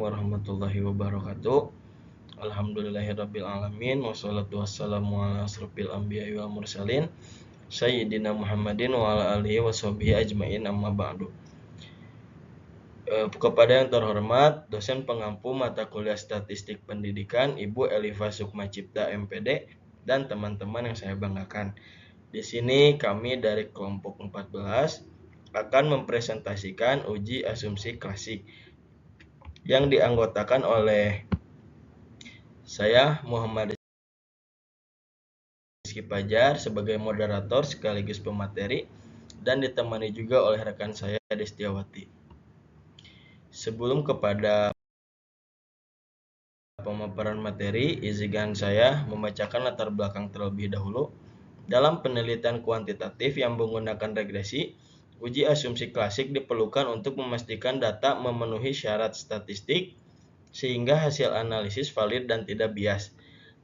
warahmatullahi wabarakatuh. Alhamdulillahirabbil alamin wassalatu wassalamu ala asrofil anbiya'i wal mursalin sayyidina Muhammadin wa ala alihi washabihi ajmain amma ba'du. Kepada yang terhormat dosen pengampu mata kuliah Statistik Pendidikan Ibu Eliva Sukma Cipta MPD dan teman-teman yang saya banggakan. Di sini kami dari kelompok 14 akan mempresentasikan uji asumsi klasik yang dianggotakan oleh saya Muhammad Rizky Pajar sebagai moderator sekaligus pemateri dan ditemani juga oleh rekan saya Destiawati. Sebelum kepada pemaparan materi, izinkan saya membacakan latar belakang terlebih dahulu. Dalam penelitian kuantitatif yang menggunakan regresi, uji asumsi klasik diperlukan untuk memastikan data memenuhi syarat statistik sehingga hasil analisis valid dan tidak bias.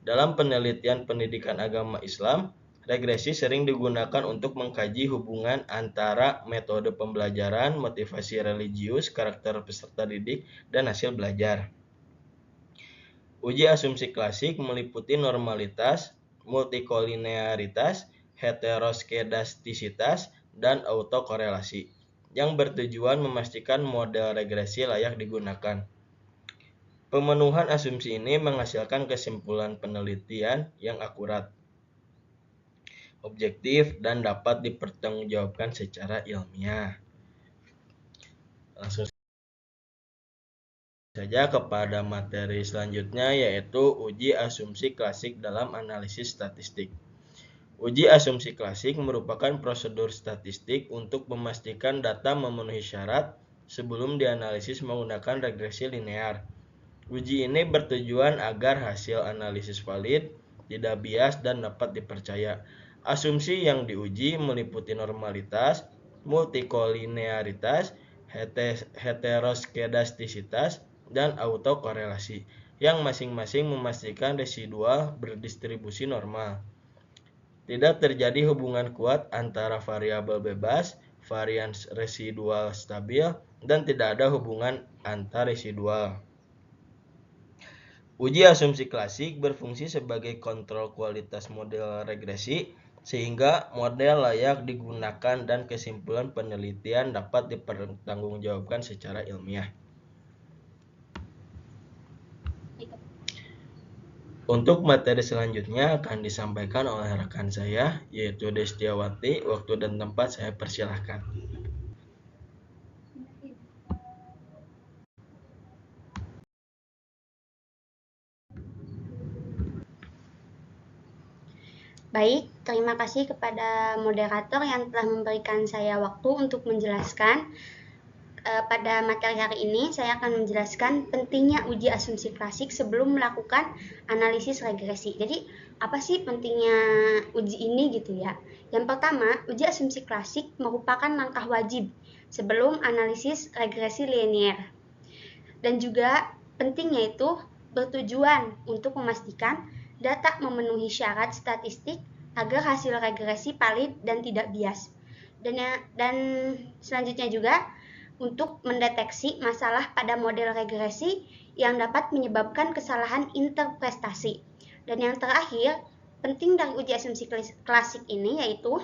Dalam penelitian pendidikan agama Islam, regresi sering digunakan untuk mengkaji hubungan antara metode pembelajaran, motivasi religius, karakter peserta didik, dan hasil belajar. Uji asumsi klasik meliputi normalitas, multikolinearitas, heteroskedastisitas, dan autokorelasi yang bertujuan memastikan model regresi layak digunakan. Pemenuhan asumsi ini menghasilkan kesimpulan penelitian yang akurat, objektif, dan dapat dipertanggungjawabkan secara ilmiah. Langsung saja kepada materi selanjutnya, yaitu uji asumsi klasik dalam analisis statistik. Uji asumsi klasik merupakan prosedur statistik untuk memastikan data memenuhi syarat sebelum dianalisis menggunakan regresi linear. Uji ini bertujuan agar hasil analisis valid, tidak bias, dan dapat dipercaya. Asumsi yang diuji meliputi normalitas, multikolinearitas, heteroskedastisitas, dan autokorelasi, yang masing-masing memastikan residual berdistribusi normal. Tidak terjadi hubungan kuat antara variabel bebas, varian residual stabil, dan tidak ada hubungan antar residual. Uji asumsi klasik berfungsi sebagai kontrol kualitas model regresi sehingga model layak digunakan dan kesimpulan penelitian dapat dipertanggungjawabkan secara ilmiah. Untuk materi selanjutnya akan disampaikan oleh rekan saya, yaitu Destiawati. Waktu dan tempat saya persilahkan. Baik, terima kasih kepada moderator yang telah memberikan saya waktu untuk menjelaskan. Pada materi hari ini, saya akan menjelaskan pentingnya uji asumsi klasik sebelum melakukan analisis regresi. Jadi, apa sih pentingnya uji ini gitu ya? Yang pertama, uji asumsi klasik merupakan langkah wajib sebelum analisis regresi linear. Dan juga pentingnya itu bertujuan untuk memastikan data memenuhi syarat statistik agar hasil regresi valid dan tidak bias. Dan selanjutnya juga untuk mendeteksi masalah pada model regresi yang dapat menyebabkan kesalahan interpretasi. Dan yang terakhir, penting dari uji asumsi klasik ini yaitu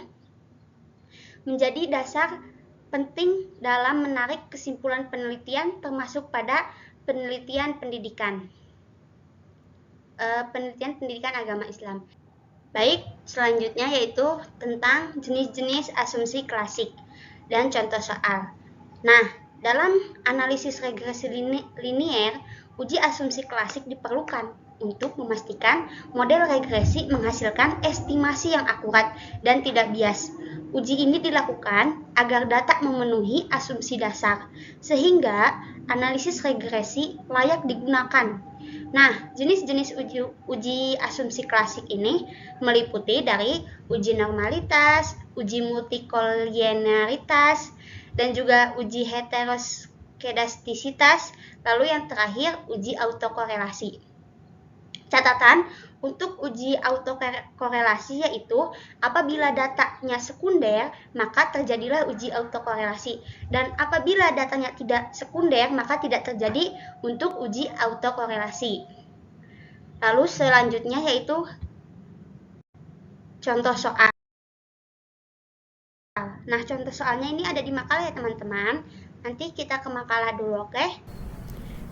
menjadi dasar penting dalam menarik kesimpulan penelitian termasuk pada penelitian pendidikan agama Islam. Baik, selanjutnya yaitu tentang jenis-jenis asumsi klasik dan contoh soal. Nah, dalam analisis regresi linear, uji asumsi klasik diperlukan untuk memastikan model regresi menghasilkan estimasi yang akurat dan tidak bias. Uji ini dilakukan agar data memenuhi asumsi dasar, sehingga analisis regresi layak digunakan. Nah, jenis-jenis uji asumsi klasik ini meliputi dari uji normalitas, uji multikolinearitas, dan juga uji heteroskedastisitas, lalu yang terakhir uji autokorelasi. Catatan untuk uji autokorelasi yaitu apabila datanya sekunder, maka terjadilah uji autokorelasi. Dan apabila datanya tidak sekunder, maka tidak terjadi untuk uji autokorelasi. Lalu selanjutnya yaitu contoh soal. Nah, contoh soalnya ini ada di makalah ya teman-teman. Nanti kita ke makalah dulu, oke?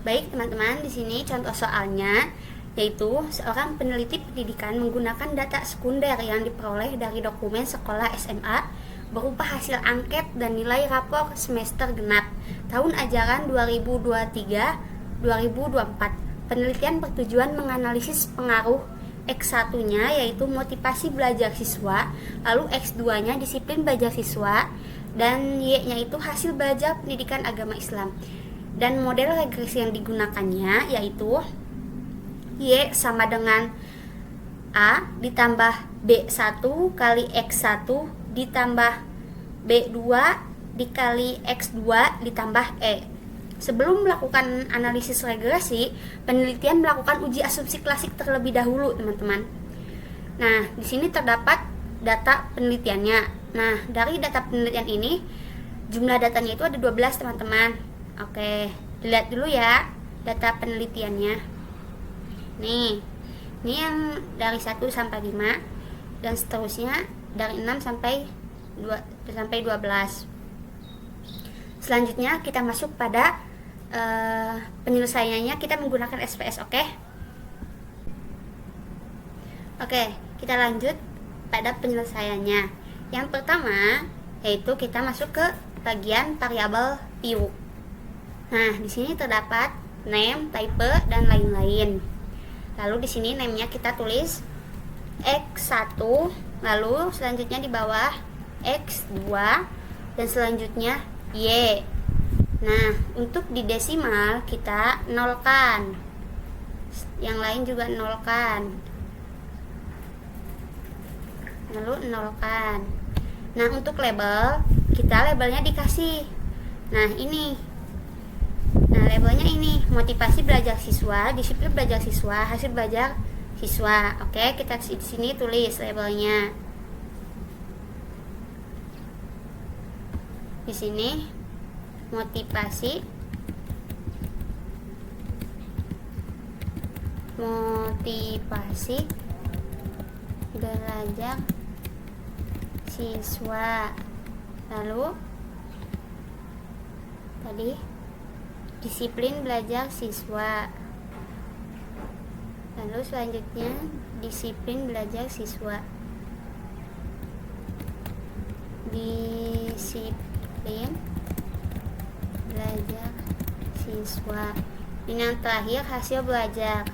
Baik teman-teman, di sini contoh soalnya yaitu seorang peneliti pendidikan menggunakan data sekunder yang diperoleh dari dokumen sekolah SMA berupa hasil angket dan nilai rapor semester genap tahun ajaran 2023-2024. Penelitian bertujuan menganalisis pengaruh X1-nya yaitu motivasi belajar siswa, lalu X2-nya disiplin belajar siswa, dan Y-nya itu hasil belajar pendidikan agama Islam. Dan model regresi yang digunakannya yaitu Y sama dengan A ditambah B1 kali X1 ditambah B2 dikali X2 ditambah E. Sebelum melakukan analisis regresi, penelitian melakukan uji asumsi klasik terlebih dahulu, teman-teman. Nah, di sini terdapat data penelitiannya. Nah, dari data penelitian ini, jumlah datanya itu ada 12, teman-teman. Oke, dilihat dulu ya data penelitiannya. Nih, ini yang dari 1 sampai 5 dan seterusnya dari 6 sampai 12. Selanjutnya kita masuk pada penyelesaiannya, kita menggunakan SPS, oke? Oke, kita lanjut pada penyelesaiannya. Yang pertama yaitu kita masuk ke bagian variabel view. Nah, di sini terdapat name, type, dan lain-lain. Lalu di sini name-nya kita tulis X1, lalu selanjutnya di bawah X2 dan selanjutnya Y. Nah, untuk di desimal kita nolkan. Yang lain juga nolkan. Lalu nolkan. Nah, untuk label, kita labelnya dikasih. Nah, ini. Nah, labelnya ini, motivasi belajar siswa, disiplin belajar siswa, hasil belajar siswa. Oke, kita di sini tulis labelnya. Di sini motivasi belajar siswa. Lalu tadi disiplin belajar siswa. Lalu selanjutnya disiplin belajar siswa. Disiplin belajar siswa. Ini yang terakhir hasil belajar.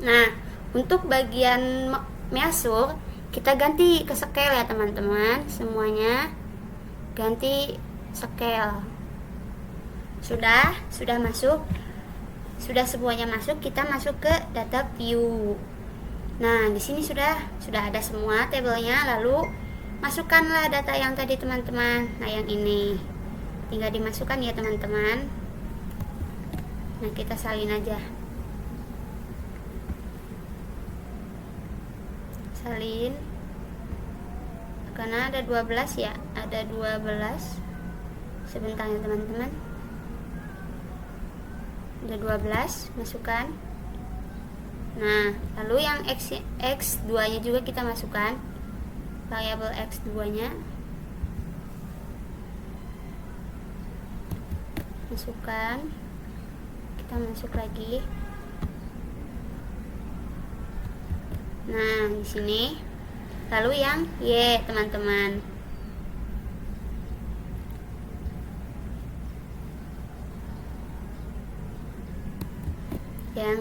Nah, untuk bagian measure kita ganti ke scale ya teman-teman. Semuanya ganti scale. Sudah masuk. Sudah semuanya masuk, kita masuk ke data view. Nah, di sini sudah ada semua tabelnya, lalu masukkanlah data yang tadi teman-teman. Nah, yang ini tinggal dimasukkan ya teman-teman. Nah, kita salin aja. Salin. Karena ada 12 ya, ada 12. Sebentar ya teman-teman. Ada 12, masukkan. Nah, lalu yang X2 nya juga kita masukkan, variabel X2 nya masukkan, kita masuk lagi. Nah, di sini lalu yang Y teman-teman. Yang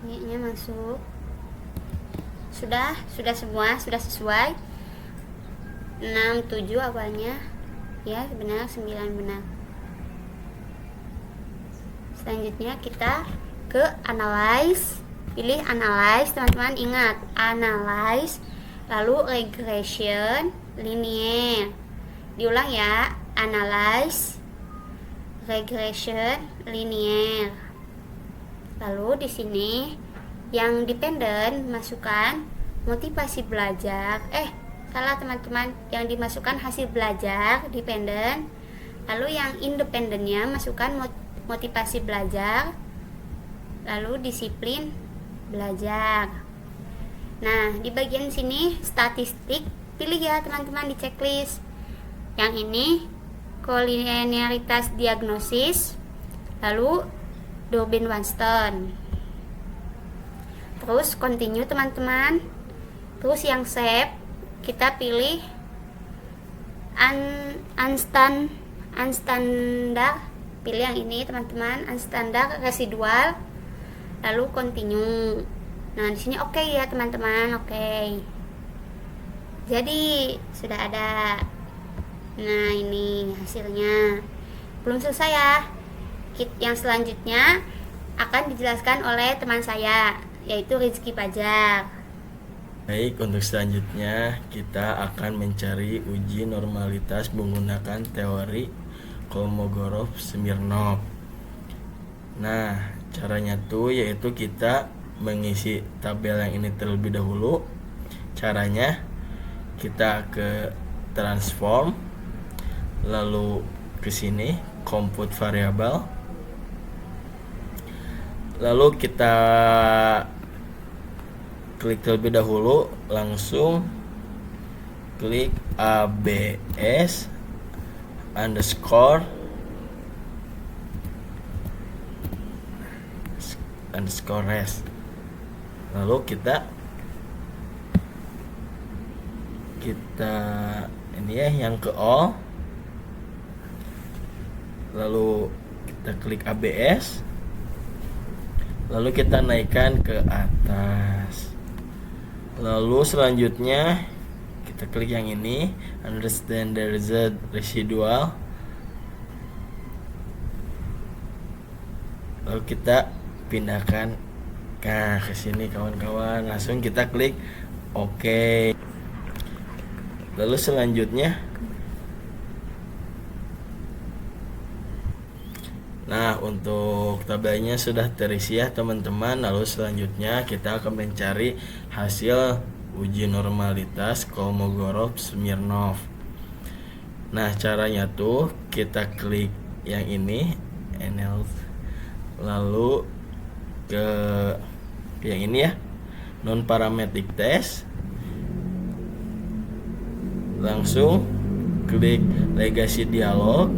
Y-nya masuk. Sudah semua, sudah sesuai. 6, 7 awalnya. Ya, benar, 9 benar. Selanjutnya kita ke analyze. Pilih analyze, teman-teman, ingat, analyze, lalu regression linear. Diulang ya, analyze, regression, linear. Lalu di sini yang dependen masukkan motivasi belajar. Salah teman-teman, yang dimasukkan hasil belajar dependen. Lalu yang independennya masukkan motivasi belajar. Lalu disiplin belajar. Nah, di bagian sini statistik, pilih ya teman-teman di checklist. Yang ini kolinearitas diagnosis, lalu Durbin-Wanston. Terus continue teman-teman. Terus yang shape kita pilih unstandard. Pilih yang ini teman-teman, unstandard residual. Lalu continue. Nah, di sini oke ya teman-teman, oke. Jadi sudah ada. Nah, ini hasilnya. Belum selesai ya. Yang selanjutnya akan dijelaskan oleh teman saya, yaitu Rizky Pajar. Baik, untuk selanjutnya kita akan mencari uji normalitas menggunakan teori Kolmogorov-Smirnov. Nah, caranya tuh yaitu kita mengisi tabel yang ini terlebih dahulu. Caranya kita ke transform, lalu ke sini compute variable, lalu kita klik terlebih dahulu, langsung klik ABS underscore res. Lalu kita ini ya yang ke all, lalu kita klik ABS, lalu kita naikkan ke atas. Lalu selanjutnya kita klik yang ini, understand the result residual, lalu kita pindahkan ke sini kawan-kawan. Langsung kita klik OK. Lalu selanjutnya, nah untuk tabelnya sudah terisi ya teman-teman. Lalu selanjutnya kita akan mencari hasil uji normalitas Kolmogorov-Smirnov. Nah, caranya tuh kita klik yang ini NL, lalu ke yang ini ya, non parametric test, langsung klik legacy dialog,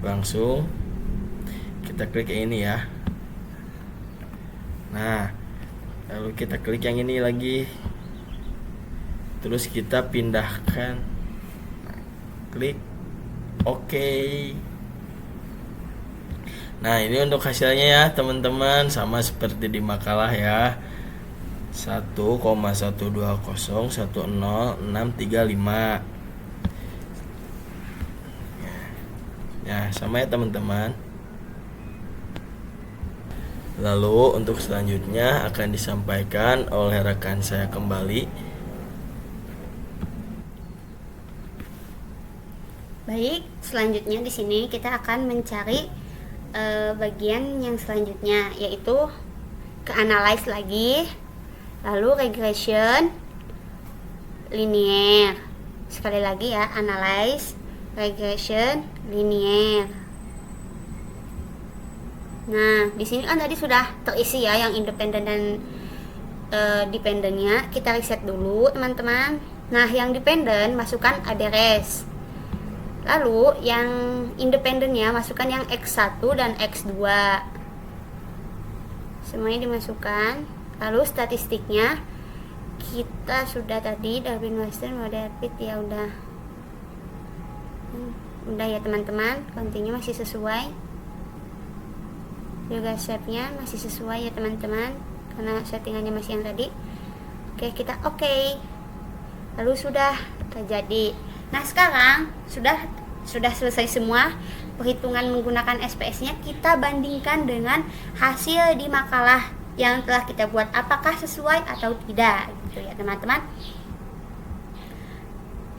langsung kita klik yang ini ya. Nah, lalu kita klik yang ini lagi, terus kita pindahkan, klik OK. Nah, ini untuk hasilnya ya teman-teman, sama seperti di makalah ya, 1,120100635. Ya, sama ya teman-teman. Lalu untuk selanjutnya akan disampaikan oleh rekan saya kembali. Baik, selanjutnya di sini kita akan mencari bagian yang selanjutnya, yaitu ke analyze lagi, lalu regression, linear. Sekali lagi ya, analyze, regression, linear. Nah, di sini kan tadi sudah terisi ya yang independen dan dependennya. Kita reset dulu teman-teman. Nah, yang dependen masukkan average. Lalu yang independennya masukkan yang X1 dan X2. Semuanya dimasukkan. Lalu statistiknya kita sudah tadi Durbin-Wanston model fit ya udah ya teman-teman. Continue masih sesuai. Juga shape-nya masih sesuai ya teman-teman, karena settingannya masih yang tadi. Oke, kita oke. Lalu sudah terjadi. Nah, sekarang sudah selesai semua perhitungan menggunakan SPS-nya. Kita bandingkan dengan hasil di makalah yang telah kita buat, apakah sesuai atau tidak gitu ya teman-teman.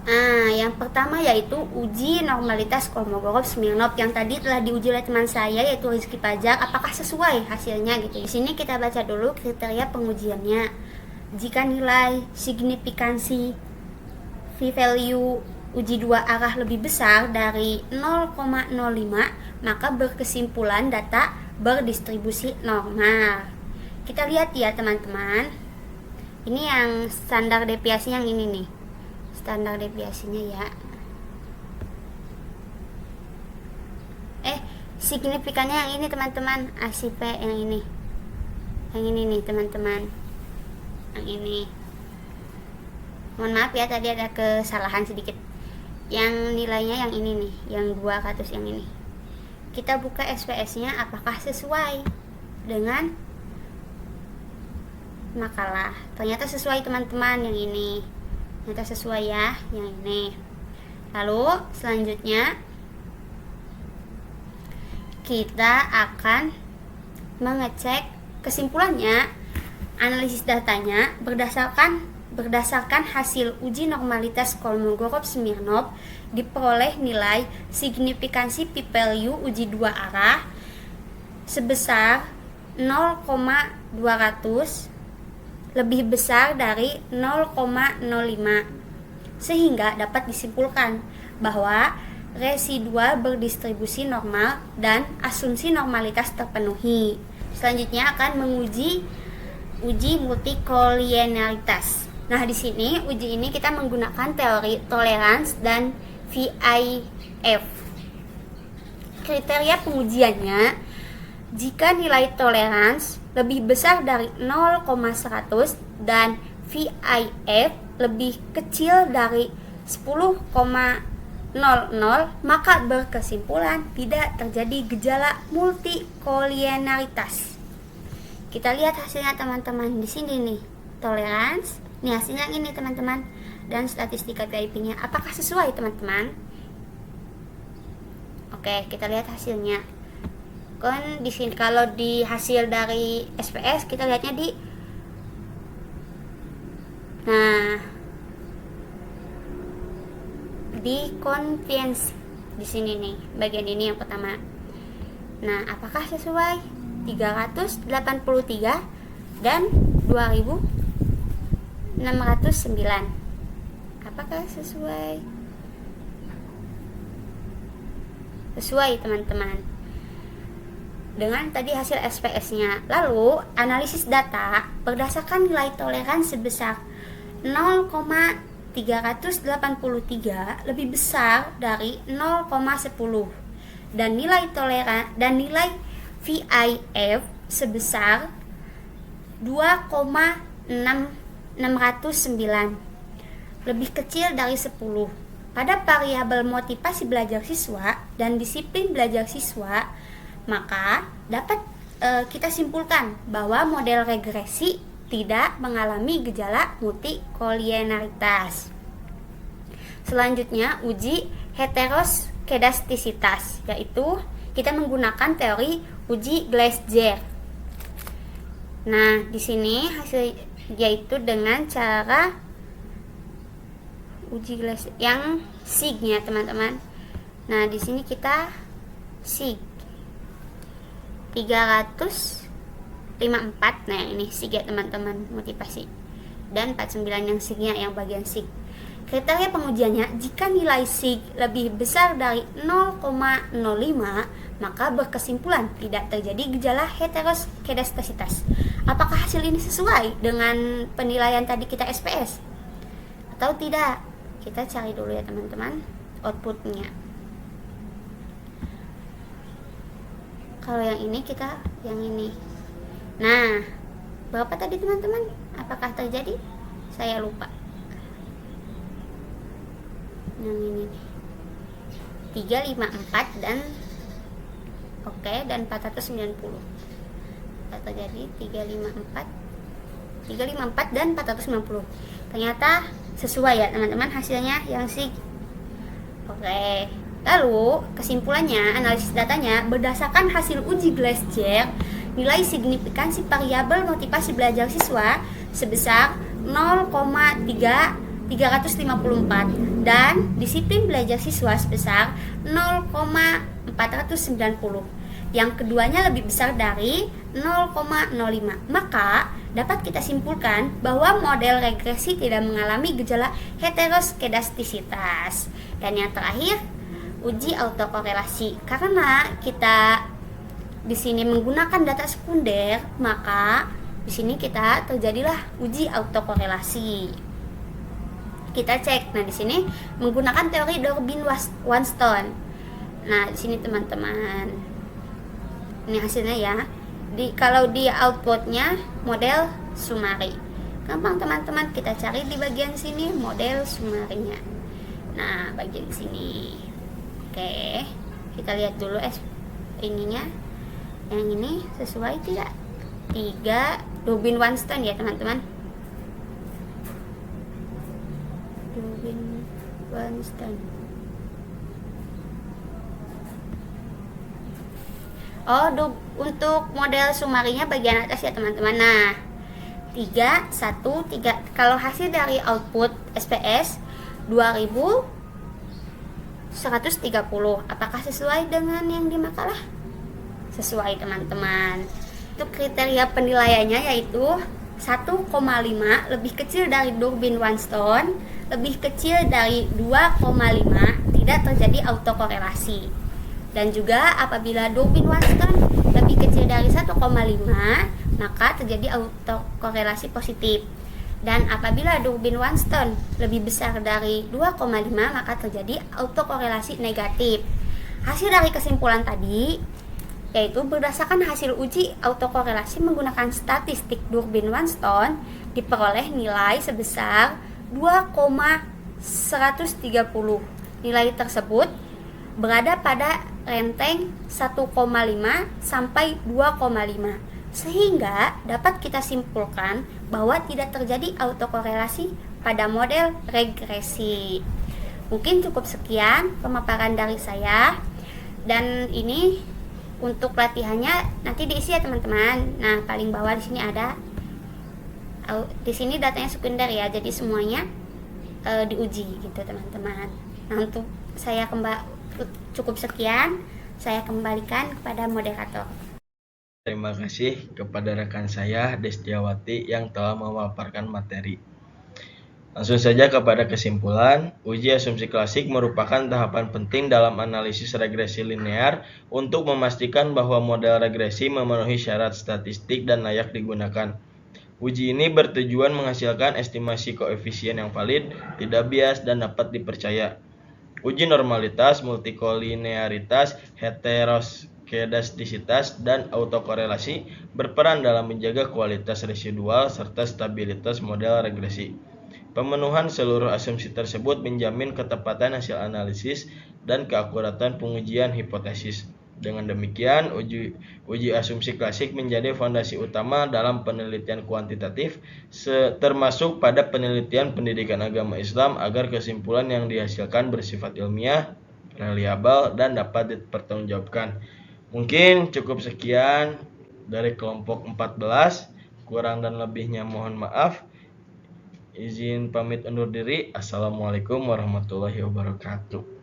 Nah, yang pertama yaitu uji normalitas Kolmogorov-Smirnov yang tadi telah diuji oleh teman saya yaitu Rizky Pajak. Apakah sesuai hasilnya gitu. Di sini kita baca dulu kriteria pengujiannya. Jika nilai signifikansi p-value uji dua arah lebih besar dari 0,05, maka berkesimpulan data berdistribusi normal. Kita lihat ya teman-teman. Ini yang standar deviasi yang ini nih. Standar deviasinya ya. Signifikannya yang ini teman-teman, ACP yang ini. Yang ini nih teman-teman. Yang ini. Mohon maaf ya tadi ada kesalahan sedikit. Yang nilainya yang ini nih, yang 200 yang ini. Kita buka SPS-nya apakah sesuai dengan makalah. Ternyata sesuai teman-teman yang ini. Ternyata sesuai ya yang ini. Lalu selanjutnya kita akan mengecek kesimpulannya, analisis datanya berdasarkan hasil uji normalitas Kolmogorov-Smirnov diperoleh nilai signifikansi p-value uji dua arah sebesar 0,200 lebih besar dari 0,05 sehingga dapat disimpulkan bahwa residua berdistribusi normal dan asumsi normalitas terpenuhi. Selanjutnya akan menguji uji multikolinearitas. Nah, di sini uji ini kita menggunakan teori tolerans dan VIF. Kriteria pengujiannya, jika nilai tolerans lebih besar dari 0,100 dan VIF lebih kecil dari 10,00, maka berkesimpulan tidak terjadi gejala multikolinearitas. Kita lihat hasilnya teman-teman di sini nih, tolerans. Nih hasilnya ini teman-teman, dan statistika VIP-nya. Apakah sesuai teman-teman? Oke, kita lihat hasilnya. Kan di sini kalau di hasil dari SPS kita lihatnya di convenience di sini nih, bagian ini yang pertama. Nah, apakah sesuai? 383 dan 2609. Apakah sesuai? Sesuai teman-teman dengan tadi hasil SPS-nya. Lalu analisis data berdasarkan nilai toleransi sebesar 0,383 lebih besar dari 0,10 dan nilai VIF sebesar 2,609 lebih kecil dari 10 pada variabel motivasi belajar siswa dan disiplin belajar siswa, maka dapat kita simpulkan bahwa model regresi tidak mengalami gejala multikolinearitas. Selanjutnya uji heteroskedastisitas, yaitu kita menggunakan teori uji Glasser. Nah, di sini hasil yaitu dengan cara uji Glasser yang SIG-nya teman-teman. Nah, di sini kita SIG 354. Nah, yang ini SIG ya teman-teman, motivasi. Dan 49 yang SIG-nya yang bagian SIG. Kriteria pengujiannya, jika nilai SIG lebih besar dari 0,05, maka berkesimpulan tidak terjadi gejala heteroskedastisitas. Apakah hasil ini sesuai dengan penilaian tadi kita SPS atau tidak? Kita cari dulu ya teman-teman outputnya. Kalau yang ini kita yang ini. Nah, berapa tadi teman-teman? Apakah terjadi? Saya lupa. Yang ini nih 354 dan dan 490. Terjadi 354 dan 490. Ternyata sesuai ya teman-teman hasilnya yang SIG. Oke. Lalu kesimpulannya, analisis datanya berdasarkan hasil uji Glasser, nilai signifikansi variabel motivasi belajar siswa sebesar 0,354 dan disiplin belajar siswa sebesar 0,490. Yang keduanya lebih besar dari 0,05. Maka dapat kita simpulkan bahwa model regresi tidak mengalami gejala heteroskedastisitas. Dan yang terakhir, uji autokorelasi. Karena kita di sini menggunakan data sekunder, maka di sini kita terjadilah uji autokorelasi. Kita cek. Nah, di sini menggunakan teori Durbin-Wanston. Nah, di sini teman-teman, ini hasilnya ya. Kalau di outputnya model Sumari. Gampang teman-teman, kita cari di bagian sini model Sumarinya. Nah, bagian sini. Oke, kita lihat dulu ininya. Yang ini sesuai tidak? 3 Durbin-Wanston ya teman-teman. Durbin-Wanston. Untuk model Sumarinya bagian atas ya teman-teman. Nah, 3, 1, 3. Kalau hasil dari output SPS 2130, apakah sesuai dengan yang di makalah? Sesuai teman-teman. Untuk kriteria penilaiannya yaitu 1,5 lebih kecil dari Durbin-Wanston, lebih kecil dari 2,5, tidak terjadi autokorelasi. Dan juga apabila Durbin-Wanston lebih kecil dari 1,5, maka terjadi autokorelasi positif. Dan apabila Durbin-Wanston lebih besar dari 2,5, maka terjadi autokorelasi negatif. Hasil dari kesimpulan tadi yaitu berdasarkan hasil uji autokorelasi menggunakan statistik Durbin-Wanston diperoleh nilai sebesar 2,130. Nilai tersebut berada pada rentang 1,5 sampai 2,5, sehingga dapat kita simpulkan bahwa tidak terjadi autokorelasi pada model regresi. Mungkin cukup sekian pemaparan dari saya, dan ini untuk latihannya nanti diisi ya teman-teman. Nah, paling bawah di sini ada, di sini datanya sekunder ya, jadi semuanya diuji gitu teman-teman. Nah, untuk saya cukup sekian, saya kembalikan kepada moderator. Terima kasih kepada rekan saya Destiawati yang telah memaparkan materi. Langsung saja kepada kesimpulan, uji asumsi klasik merupakan tahapan penting dalam analisis regresi linear untuk memastikan bahwa model regresi memenuhi syarat statistik dan layak digunakan. Uji ini bertujuan menghasilkan estimasi koefisien yang valid, tidak bias, dan dapat dipercaya. Uji normalitas, multikolinearitas, heteroskedastisitas, dan autokorelasi berperan dalam menjaga kualitas residual serta stabilitas model regresi. Pemenuhan seluruh asumsi tersebut menjamin ketepatan hasil analisis dan keakuratan pengujian hipotesis. Dengan demikian, uji asumsi klasik menjadi fondasi utama dalam penelitian kuantitatif, termasuk pada penelitian pendidikan agama Islam, agar kesimpulan yang dihasilkan bersifat ilmiah, reliabel, dan dapat dipertanggungjawabkan. Mungkin cukup sekian dari kelompok 14, kurang dan lebihnya mohon maaf. Izin pamit undur diri. Assalamualaikum warahmatullahi wabarakatuh.